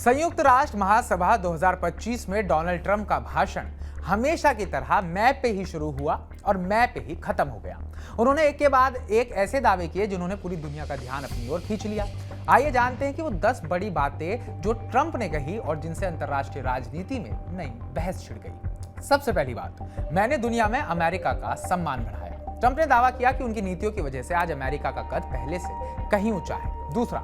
संयुक्त राष्ट्र महासभा 2025 में डोनाल्ड ट्रंप का भाषण हमेशा की तरह मैं पे ही शुरू हुआ और मैं पे ही खत्म हो गया। उन्होंने एक के बाद एक ऐसे दावे किए जिन्होंने पूरी दुनिया का ध्यान अपनी ओर खींच लिया। आइए जानते हैं कि वो 10 बड़ी बातें जो ट्रंप ने कही और जिनसे अंतर्राष्ट्रीय राजनीति में नई बहस छिड़ गई। सबसे पहली बात, मैंने दुनिया में अमेरिका का सम्मान बढ़ाया। ट्रंप ने दावा किया कि उनकी नीतियों की वजह से आज अमेरिका का कद पहले से कहीं ऊंचा है। दूसरा,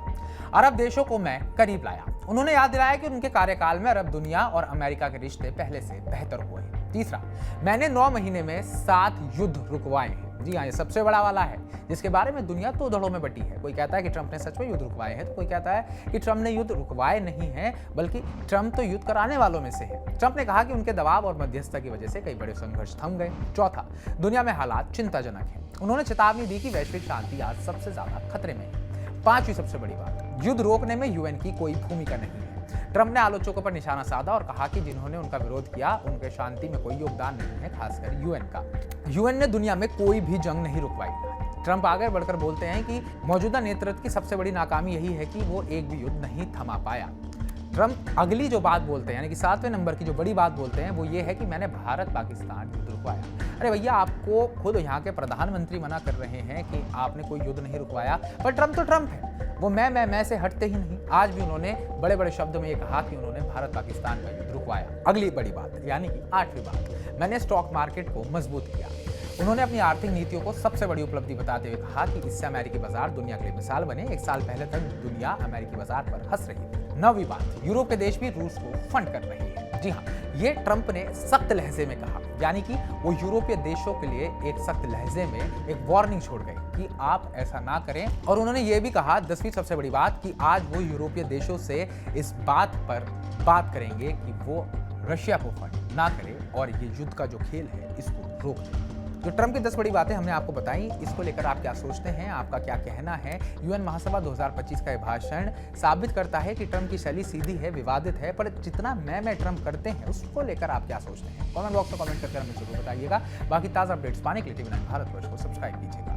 अरब देशों को मैं करीब लाया। उन्होंने याद दिलाया कि उनके कार्यकाल में अरब दुनिया और अमेरिका के रिश्ते पहले से बेहतर हुए हैं। तीसरा, मैंने 9 महीने में 7 युद्ध रुकवाए हैं। जी हाँ, ये सबसे बड़ा वाला है जिसके बारे में दुनिया दो धड़ों में बटी है। कोई कहता है कि ट्रंप ने सच में युद्ध रुकवाए हैं, तो कोई कहता है कि ट्रंप ने युद्ध रुकवाए नहीं हैं, बल्कि ट्रंप तो युद्ध कराने वालों में से है। ट्रंप ने कहा कि उनके दबाव और मध्यस्थता की वजह से कई बड़े संघर्ष थम गए। चौथा, दुनिया में हालात चिंताजनक हैं। उन्होंने चेतावनी दी कि वैश्विक शांति आज सबसे ज्यादा खतरे में है। पांचवी सबसे बड़ी बात, युद्ध रोकने में यूएन की कोई भूमिका नहीं है। ट्रंप ने आलोचकों पर निशाना साधा और कहा कि जिन्होंने उनका विरोध किया उनके शांति में कोई योगदान नहीं है, खासकर यूएन का। यूएन ने दुनिया में कोई भी जंग नहीं रुकवाई। ट्रंप आगे बढ़कर बोलते हैं कि मौजूदा नेतृत्व की सबसे बड़ी नाकामी यही है कि वो एक भी युद्ध नहीं थमा पाया। ट्रंप अगली जो बात बोलते हैं, यानी कि 7वें नंबर की जो बड़ी बात बोलते हैं, वो ये है कि मैंने भारत पाकिस्तान युद्ध रुकवाया। अरे भैया, आपको खुद यहाँ के प्रधानमंत्री मना कर रहे हैं कि आपने कोई युद्ध नहीं रुकवाया, पर ट्रंप तो ट्रंप है, वो मैं से हटते ही नहीं। आज भी उन्होंने बड़े बड़े शब्दों में ये कहा कि उन्होंने भारत पाकिस्तान का युद्ध रुकवाया। अगली बड़ी बात, यानी कि 8वीं बात, मैंने स्टॉक मार्केट को मजबूत किया। उन्होंने अपनी आर्थिक नीतियों को सबसे बड़ी उपलब्धि बताते हुए कहा कि इससे अमेरिकी बाजार दुनिया के लिए मिसाल बने। 1 साल पहले तक दुनिया अमेरिकी बाजार पर हंस रही थी। 9वीं बात, यूरोप के देश भी रूस को फंड कर रहे हैं। जी हाँ, ये ट्रंप ने सख्त लहजे में कहा, यानी कि वो यूरोपीय देशों के लिए एक सख्त लहजे में एक वार्निंग छोड़ गए कि आप ऐसा ना करें। और उन्होंने ये भी कहा, 10वीं सबसे बड़ी बात, कि आज वो यूरोपीय देशों से इस बात पर बात करेंगे कि वो रशिया को फंड ना करे और ये युद्ध का जो खेल है इसको रोक दें। जो ट्रंप की 10 बड़ी बातें हमने आपको बताई, इसको लेकर आप क्या सोचते हैं, आपका क्या कहना है? यूएन महासभा 2025 का यह भाषण साबित करता है कि ट्रंप की शैली सीधी है, विवादित है, पर जितना मैं ट्रंप करते हैं उसको लेकर आप क्या सोचते हैं? कमेंट बॉक्स में कमेंट करके हमें जरूर बताइएगा। बाकी ताज़ा अपडेट्स पाने के लिए टीवी 9 भारतवर्ष को सब्सक्राइब कीजिएगा।